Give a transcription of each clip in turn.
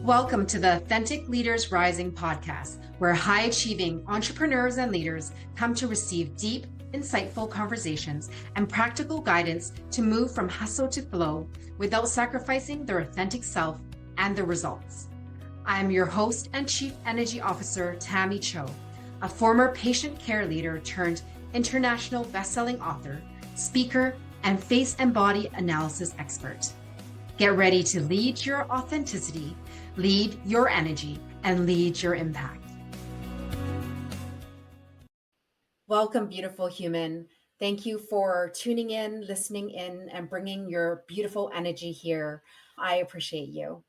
Welcome to the Authentic Leaders Rising podcast, where high achieving entrepreneurs and leaders come to receive deep, insightful conversations and practical guidance to move from hustle to flow without sacrificing their authentic self and the results. I am your host and Chief Energy Officer, Tammy Cho, a former patient care leader turned international best-selling author, speaker, and face and body analysis expert. Get ready to lead your authenticity, lead your energy, and lead your impact. Welcome, beautiful human. Thank you for tuning in, listening in, and bringing your beautiful energy here. I appreciate you.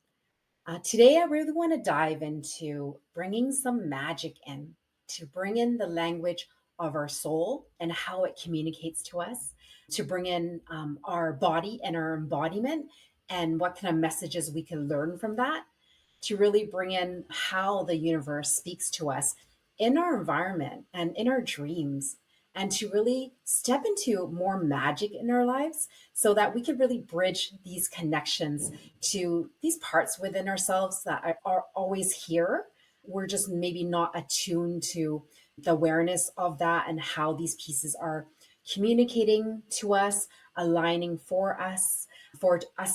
Today, I really want to dive into bringing some magic in, to bring in the language of our soul and how it communicates to us, to bring in our body and our embodiment and what kind of messages we can learn from that, to really bring in how the universe speaks to us in our environment and in our dreams, and to really step into more magic in our lives so that we can really bridge these connections to these parts within ourselves that are always here. We're just maybe not attuned to the awareness of that and how these pieces are communicating to us, aligning for us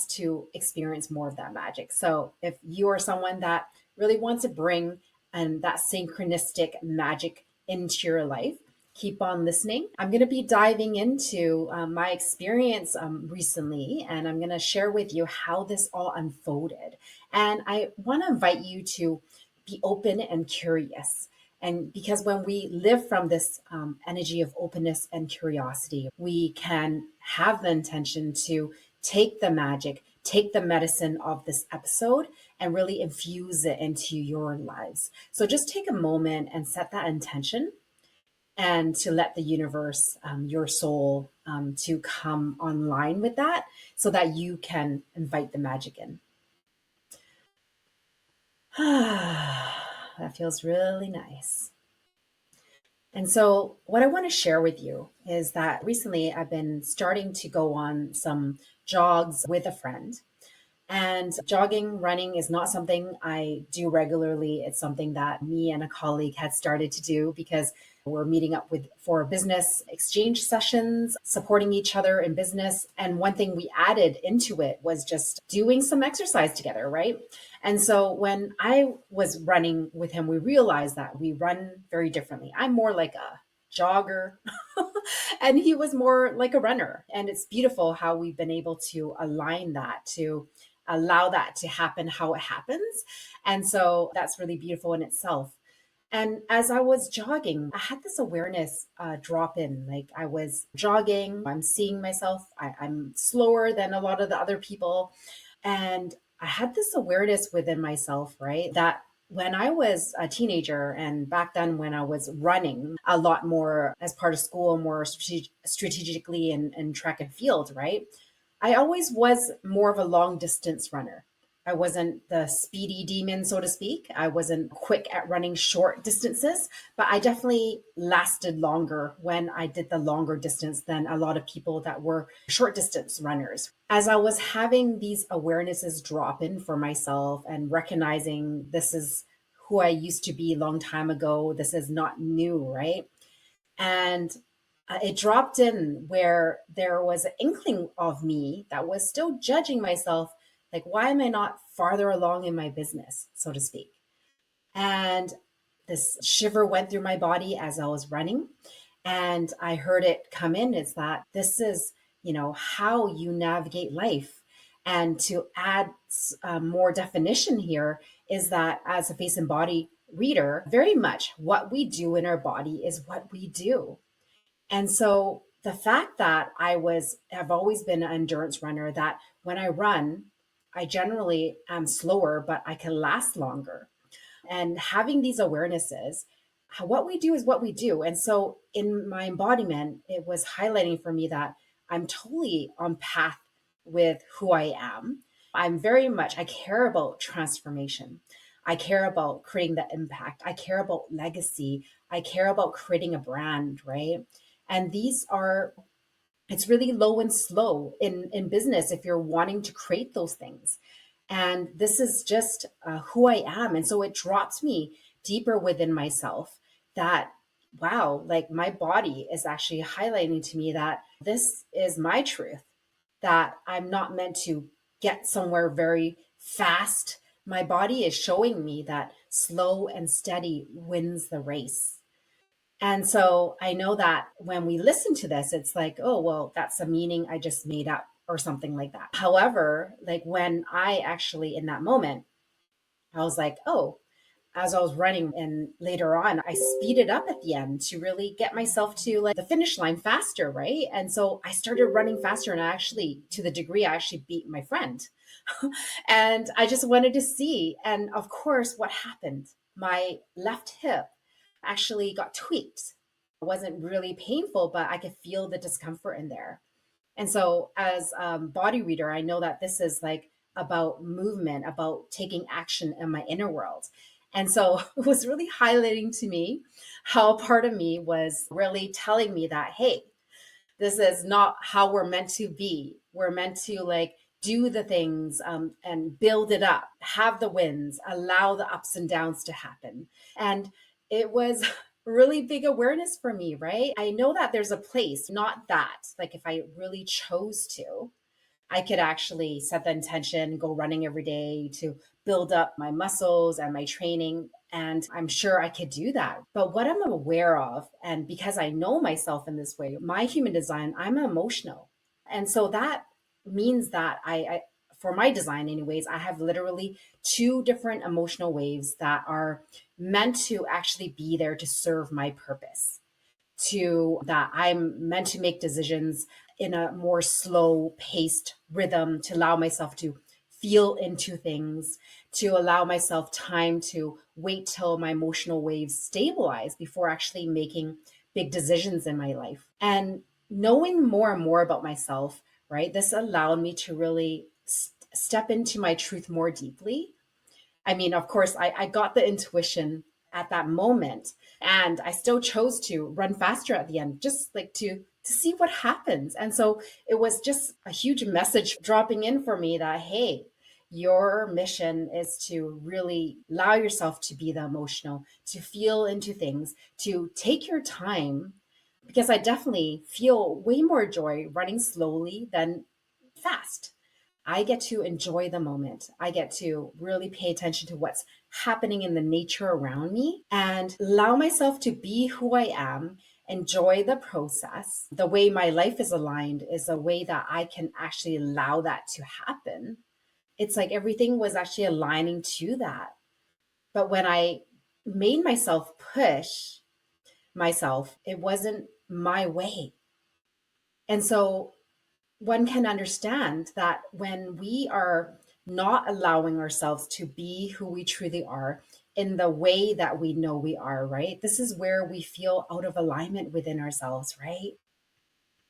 to experience more of that magic. So if you are someone that really wants to bring that synchronistic magic into your life, keep on listening. I'm going to be diving into my experience recently, and I'm going to share with you how this all unfolded. And I want to invite you to be open and curious. And because when we live from this energy of openness and curiosity, we can have the intention to take the magic, take the medicine of this episode and really infuse it into your lives. So just take a moment and set that intention and to let the universe, your soul, to come online with that so that you can invite the magic in. That feels really nice. And so what I want to share with you is that recently I've been starting to go on some jogs with a friend. And jogging, running is not something I do regularly. It's something that me and a colleague had started to do because we're meeting up for business exchange sessions, supporting each other in business. And one thing we added into it was just doing some exercise together, right? And so when I was running with him, we realized that we run very differently. I'm more like a jogger and he was more like a runner. And it's beautiful how we've been able to align that, to allow that to happen how it happens. And so that's really beautiful in itself. And as I was jogging, I had this awareness drop in. Like I was jogging, I'm seeing myself, I'm slower than a lot of the other people. And I had this awareness within myself, right? That when I was a teenager and back then when I was running a lot more as part of school, more strategically in track and field, right? I always was more of a long distance runner. I wasn't the speedy demon, so to speak. I wasn't quick at running short distances, but I definitely lasted longer when I did the longer distance than a lot of people that were short distance runners. As I was having these awarenesses drop in for myself and recognizing this is who I used to be a long time ago, this is not new, right? And it dropped in where there was an inkling of me that was still judging myself. Like, why am I not farther along in my business, so to speak? And this shiver went through my body as I was running. And I heard it come in. It's that this is, how you navigate life. And to add more definition here is that as a face and body reader, very much what we do in our body is what we do. And so the fact that have always been an endurance runner, that when I run, I generally am slower, but I can last longer. And having these awarenesses, what we do is what we do. And so in my embodiment, it was highlighting for me that I'm totally on path with who I am. I care about transformation. I care about creating the impact. I care about legacy. I care about creating a brand, right? And it's really low and slow in business if you're wanting to create those things. And this is just who I am. And so it drops me deeper within myself that, wow, like my body is actually highlighting to me that this is my truth, that I'm not meant to get somewhere very fast. My body is showing me that slow and steady wins the race. And so I know that when we listen to this, it's like, oh, well, that's a meaning I just made up or something like that. However, like when I actually in that moment, I was like, oh, as I was running and later on, I speeded up at the end to really get myself to like the finish line faster, right? And so I started running faster and I actually, to the degree I actually beat my friend. And I just wanted to see. And of course, what happened? My left hip actually got tweaked. It wasn't really painful, but I could feel the discomfort in there. And so, as body reader, I know that this is like about movement, about taking action in my inner world. And so, it was really highlighting to me how part of me was really telling me that, hey, this is not how we're meant to be. We're meant to like do the things and build it up, have the wins, allow the ups and downs to happen. And it was really big awareness for me, right? I know that there's a place, not that, like if I really chose to, I could actually set the intention, go running every day to build up my muscles and my training. And I'm sure I could do that. But what I'm aware of, and because I know myself in this way, my human design, I'm emotional. And so that means that for my design, anyways, I have literally two different emotional waves that are meant to actually be there to serve my purpose, to that I'm meant to make decisions in a more slow paced rhythm to allow myself to feel into things, to allow myself time to wait till my emotional waves stabilize before actually making big decisions in my life. And knowing more and more about myself, right? This allowed me to really step into my truth more deeply. I mean, of course, I got the intuition at that moment, and I still chose to run faster at the end, just like to see what happens. And so it was just a huge message dropping in for me that, hey, your mission is to really allow yourself to be the emotional, to feel into things, to take your time, because I definitely feel way more joy running slowly than fast. I get to enjoy the moment. I get to really pay attention to what's happening in the nature around me and allow myself to be who I am, enjoy the process. The way my life is aligned is a way that I can actually allow that to happen. It's like everything was actually aligning to that. But when I made myself push myself, it wasn't my way. And so one can understand that when we are not allowing ourselves to be who we truly are in the way that we know we are, right? This is where we feel out of alignment within ourselves, right?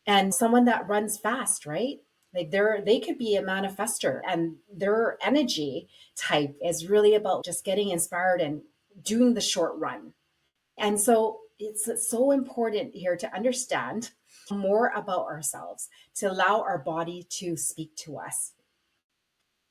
And someone that runs fast, right? Like they could be a manifester and their energy type is really about just getting inspired and doing the short run. And so it's so important here to understand more about ourselves, to allow our body to speak to us.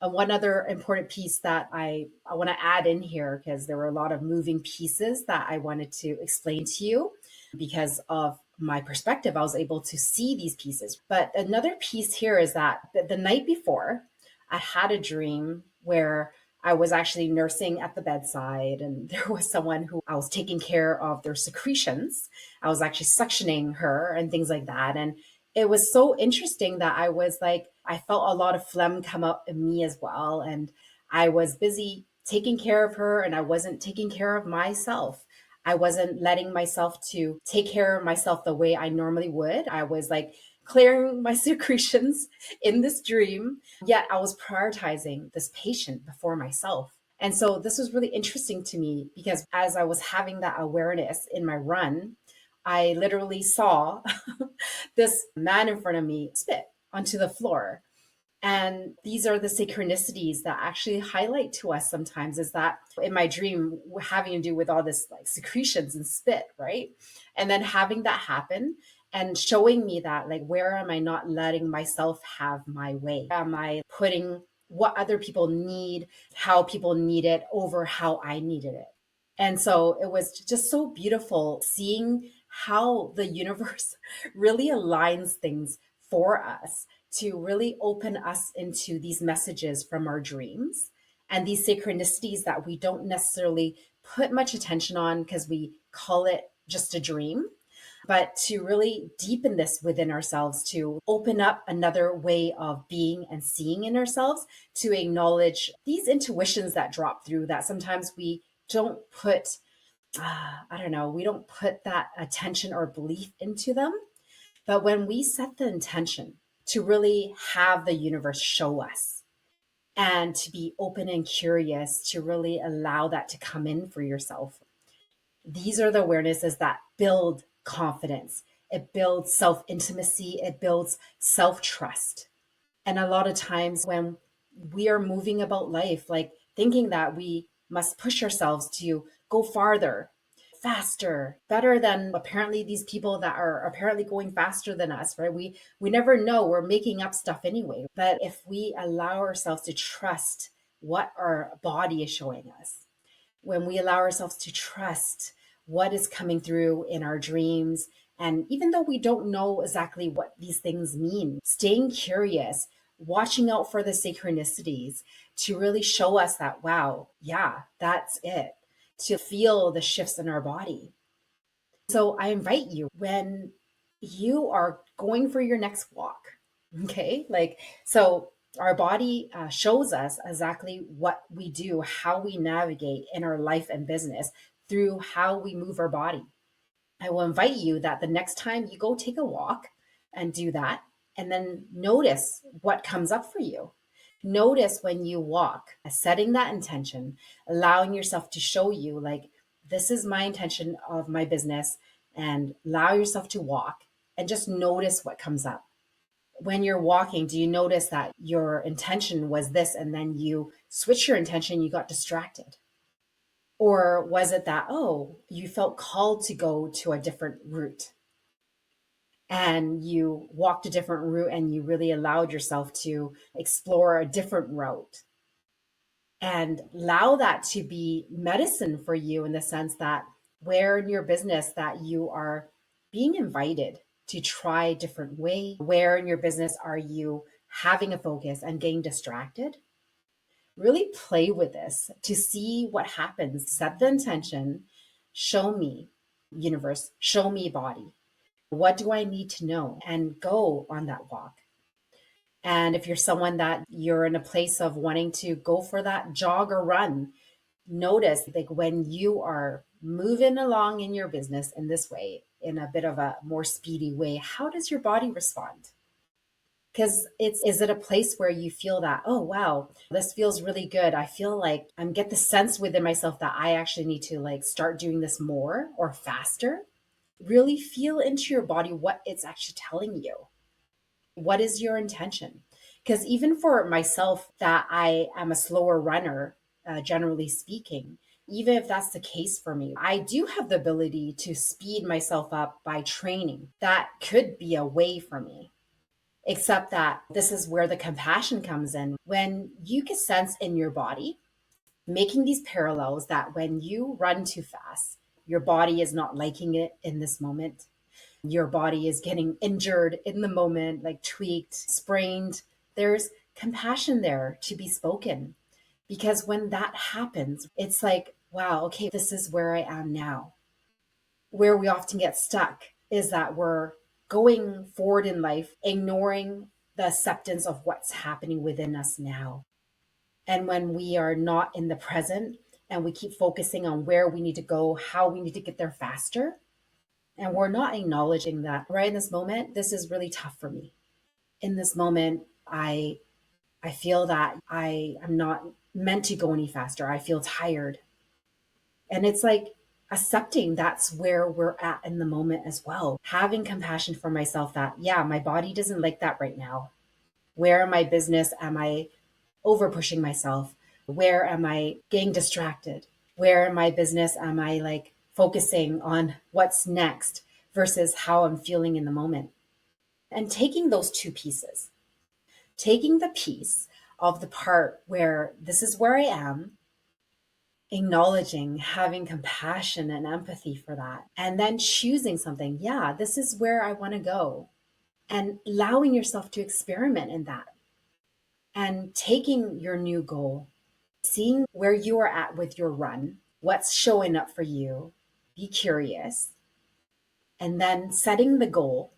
One other important piece that I want to add in here, because there were a lot of moving pieces that I wanted to explain to you because of my perspective, I was able to see these pieces. But another piece here is that the night before, I had a dream where I was actually nursing at the bedside, and there was someone who I was taking care of their secretions. I was actually suctioning her and things like that. And it was so interesting that I was like, I felt a lot of phlegm come up in me as well. And I was busy taking care of her and I wasn't taking care of myself. I wasn't letting myself to take care of myself the way I normally would. I was like clearing my secretions in this dream, yet I was prioritizing this patient before myself. And so this was really interesting to me because as I was having that awareness in my run, I literally saw this man in front of me spit onto the floor. And these are the synchronicities that actually highlight to us sometimes is that in my dream, having to do with all this like secretions and spit, right? And then having that happen and showing me that, like, where am I not letting myself have my way? Am I putting what other people need, how people need it over how I needed it. And so it was just so beautiful seeing how the universe really aligns things for us to really open us into these messages from our dreams and these synchronicities that we don't necessarily put much attention on because we call it just a dream, but to really deepen this within ourselves, to open up another way of being and seeing in ourselves, to acknowledge these intuitions that drop through that sometimes we don't put, I don't know, we don't put that attention or belief into them. But when we set the intention to really have the universe show us and to be open and curious, to really allow that to come in for yourself, these are the awarenesses that build confidence. It builds self intimacy. It builds self trust. And a lot of times when we are moving about life, like thinking that we must push ourselves to go farther, faster, better than apparently these people that are apparently going faster than us, right? We never know. We're making up stuff anyway. But if we allow ourselves to trust what our body is showing us, when we allow ourselves to trust what is coming through in our dreams, and even though we don't know exactly what these things mean, staying curious, watching out for the synchronicities to really show us that, wow, yeah, that's it, to feel the shifts in our body. So I invite you when you are going for your next walk, okay? Like, so our body shows us exactly what we do, how we navigate in our life and business through how we move our body. I will invite you that the next time you go take a walk and do that, and then notice what comes up for you. Notice when you walk, setting that intention, allowing yourself to show you, like, this is my intention of my business, and allow yourself to walk and just notice what comes up. When you're walking, do you notice that your intention was this and then you switch your intention, you got distracted? Or was it that, oh, you felt called to go to a different route and you walked a different route and you really allowed yourself to explore a different route and allow that to be medicine for you in the sense that where in your business that you are being invited to try a different way, where in your business are you having a focus and getting distracted? Really play with this to see what happens. Set the intention. Show me, universe, show me, body. What do I need to know? And go on that walk. And if you're someone that you're in a place of wanting to go for that jog or run, notice like when you are moving along in your business in this way, in a bit of a more speedy way, how does your body respond? Because it's, is it a place where you feel that, oh wow, this feels really good, I feel like I'm get the sense within myself that I actually need to like start doing this more or faster? Really feel into your body what it's actually telling you. What is your intention? Because even for myself that I am a slower runner, generally speaking, even if that's the case for me, I do have the ability to speed myself up by training. That could be a way for me. Except that this is where the compassion comes in. When you can sense in your body, making these parallels that when you run too fast, your body is not liking it in this moment. Your body is getting injured in the moment, like tweaked, sprained. There's compassion there to be spoken. Because when that happens, it's like, wow, okay, this is where I am now. Where we often get stuck is that we're going forward in life, ignoring the acceptance of what's happening within us now. And when we are not in the present and we keep focusing on where we need to go, how we need to get there faster, and we're not acknowledging that right in this moment, this is really tough for me. In this moment, I feel that I am not meant to go any faster. I feel tired. And it's like accepting that's where we're at in the moment as well. Having compassion for myself that, yeah, my body doesn't like that right now. Where in my business am I over pushing myself? Where am I getting distracted? Where in my business am I like focusing on what's next versus how I'm feeling in the moment? And taking those two pieces, taking the piece of the part where this is where I am, acknowledging, having compassion and empathy for that, and then choosing something. Yeah, this is where I want to go, and allowing yourself to experiment in that and taking your new goal, seeing where you are at with your run, what's showing up for you, be curious, and then setting the goal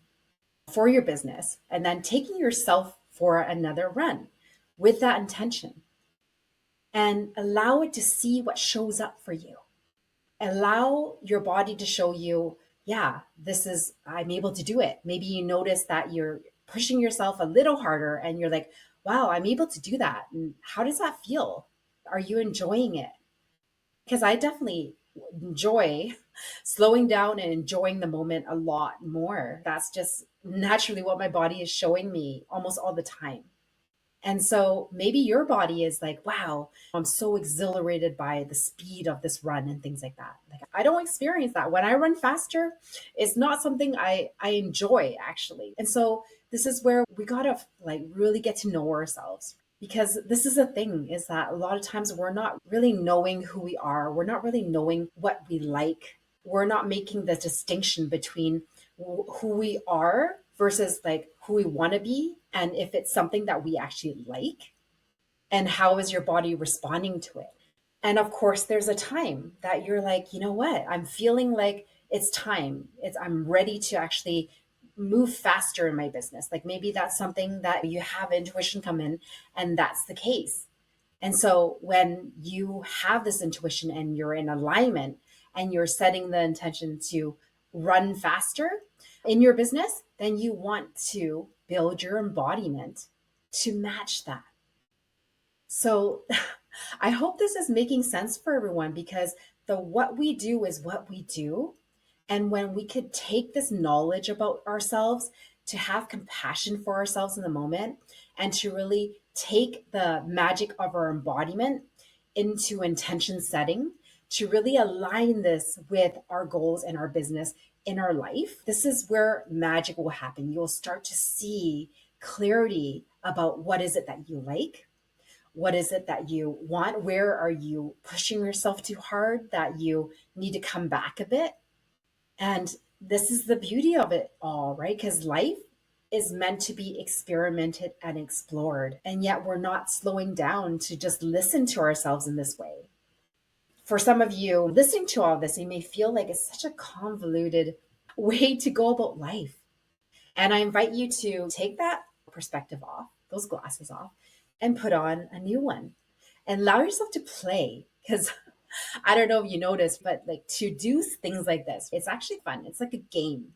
for your business, and then taking yourself for another run with that intention and allow it to see what shows up for you. Allow your body to show you, yeah, I'm able to do it. Maybe you notice that you're pushing yourself a little harder and you're like, wow, I'm able to do that. And how does that feel? Are you enjoying it? Because I definitely enjoy slowing down and enjoying the moment a lot more. That's just naturally what my body is showing me almost all the time. And so maybe your body is like, wow, I'm so exhilarated by the speed of this run and things like that. Like I don't experience that. When I run faster, it's not something I enjoy actually. And so this is where we gotta like really get to know ourselves. Because this is the thing is that a lot of times we're not really knowing who we are. We're not really knowing what we like. We're not making the distinction between who we are versus like who we want to be, and if it's something that we actually like, and how is your body responding to it. And of course there's a time that you're like, you know what, I'm feeling like it's time, I'm ready to actually move faster in my business. Like maybe that's something that you have intuition come in, and that's the case. And so when you have this intuition and you're in alignment and you're setting the intention to run faster in your business, then you want to build your embodiment to match that. So I hope this is making sense for everyone, because the what we do is what we do. And when we could take this knowledge about ourselves to have compassion for ourselves in the moment, and to really take the magic of our embodiment into intention setting, to really align this with our goals and our business in our life, this is where magic will happen. You'll start to see clarity about what is it that you like, what is it that you want, where are you pushing yourself too hard that you need to come back a bit. And this is the beauty of it all, right? Because life is meant to be experimented and explored. And yet we're not slowing down to just listen to ourselves in this way. For some of you listening to all this, you may feel like it's such a convoluted way to go about life. And I invite you to take that perspective off, those glasses off, and put on a new one and allow yourself to play. Because I don't know if you noticed, but like to do things like this, it's actually fun. It's like a game.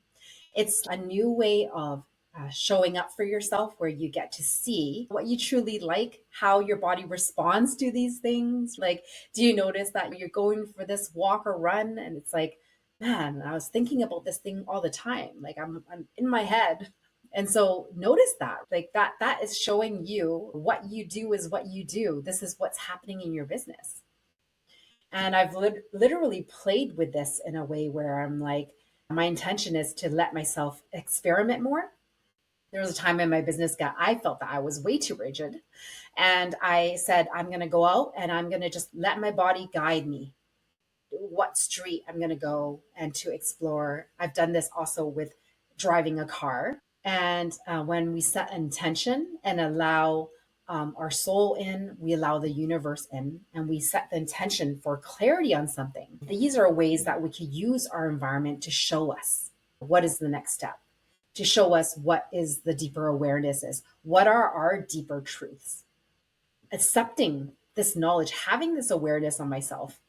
It's a new way of showing up for yourself, where you get to see what you truly like, how your body responds to these things. Like, do you notice that you're going for this walk or run and it's like, man, I was thinking about this thing all the time. Like I'm in my head. And so notice that, like that is showing you what you do is what you do. This is what's happening in your business. And I've literally played with this in a way where I'm like, my intention is to let myself experiment more. There was a time in my business that I felt that I was way too rigid. And I said, I'm going to go out and I'm going to just let my body guide me what street I'm going to go and to explore. I've done this also with driving a car. And when we set an intention and allow our soul in, we allow the universe in, and we set the intention for clarity on something. These are ways that we could use our environment to show us what is the next step, to show us what is the deeper awareness is, what are our deeper truths. Accepting this knowledge, having this awareness on myself,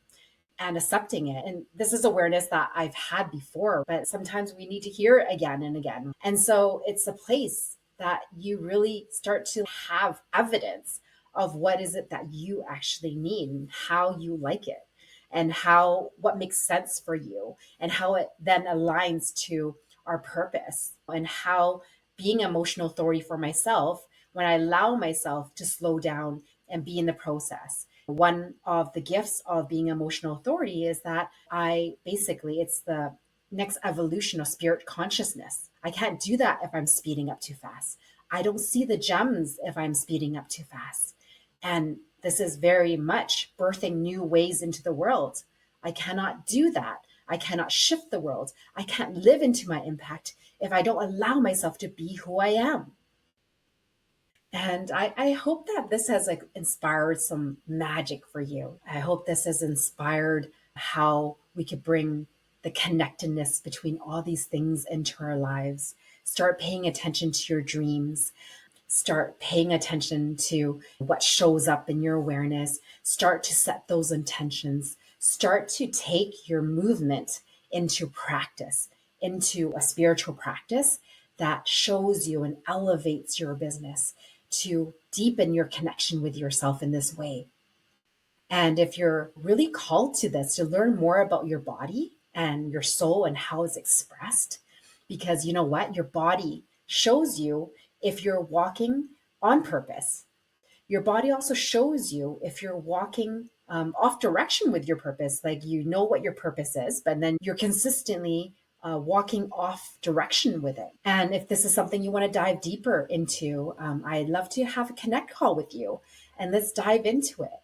and accepting it. And this is awareness that I've had before, but sometimes we need to hear it again and again. And so it's a place that you really start to have evidence of what is it that you actually need and how you like it, and how what makes sense for you, and how it then aligns to our purpose, and how being emotional authority for myself, when I allow myself to slow down and be in the process. One of the gifts of being emotional authority is that it's the next evolution of spirit consciousness. I can't do that if I'm speeding up too fast. I don't see the gems if I'm speeding up too fast. And this is very much birthing new ways into the world. I cannot do that. I cannot shift the world. I can't live into my impact if I don't allow myself to be who I am. And I hope that this has like inspired some magic for you. I hope this has inspired how we could bring the connectedness between all these things into our lives. Start paying attention to your dreams. Start paying attention to what shows up in your awareness. Start to set those intentions. Start to take your movement into practice, into a spiritual practice that shows you and elevates your business to deepen your connection with yourself in this way. And if you're really called to this, to learn more about your body and your soul and how it's expressed, because you know what? Your body shows you if you're walking on purpose. Your body also shows you if you're walking off direction with your purpose, like you know what your purpose is, but then you're consistently walking off direction with it. And if this is something you want to dive deeper into, I'd love to have a connect call with you and let's dive into it.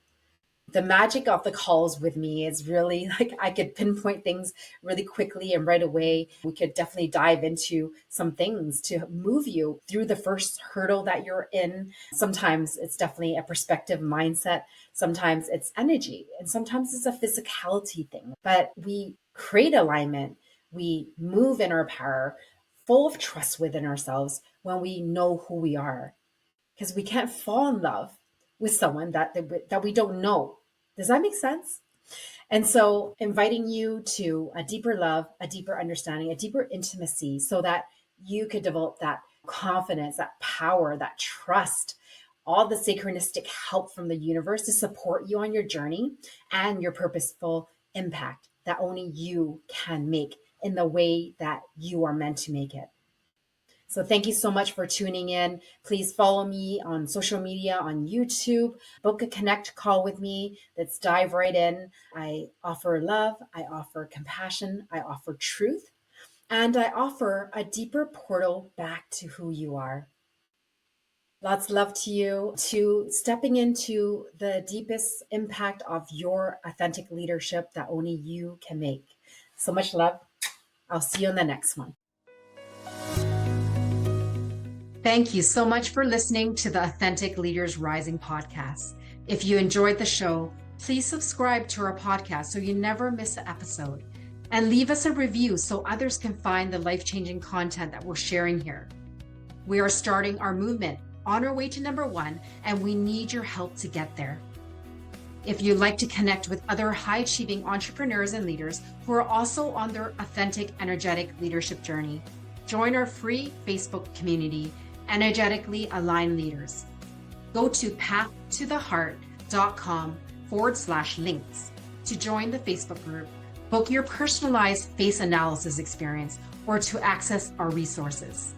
The magic of the calls with me is really like I could pinpoint things really quickly and right away. We could definitely dive into some things to move you through the first hurdle that you're in. Sometimes it's definitely a perspective mindset. Sometimes it's energy and sometimes it's a physicality thing. But we create alignment. We move in our power, full of trust within ourselves when we know who we are. Because we can't fall in love with someone that we don't know. Does that make sense? And so inviting you to a deeper love, a deeper understanding, a deeper intimacy so that you could develop that confidence, that power, that trust, all the synchronistic help from the universe to support you on your journey and your purposeful impact that only you can make in the way that you are meant to make it. So thank you so much for tuning in. Please follow me on social media, on YouTube, book a connect call with me. Let's dive right in. I offer love, I offer compassion, I offer truth, and I offer a deeper portal back to who you are. Lots of love to you, to stepping into the deepest impact of your authentic leadership that only you can make. So much love. I'll see you on the next one. Thank you so much for listening to the Authentic Leaders Rising podcast. If you enjoyed the show, please subscribe to our podcast so you never miss an episode. And leave us a review so others can find the life-changing content that we're sharing here. We are starting our movement on our way to number 1, and we need your help to get there. If you'd like to connect with other high-achieving entrepreneurs and leaders who are also on their authentic, energetic leadership journey, join our free Facebook community, Energetically Aligned Leaders. Go to pathtotheheart.com/links to join the Facebook group, book your personalized face analysis experience, or to access our resources.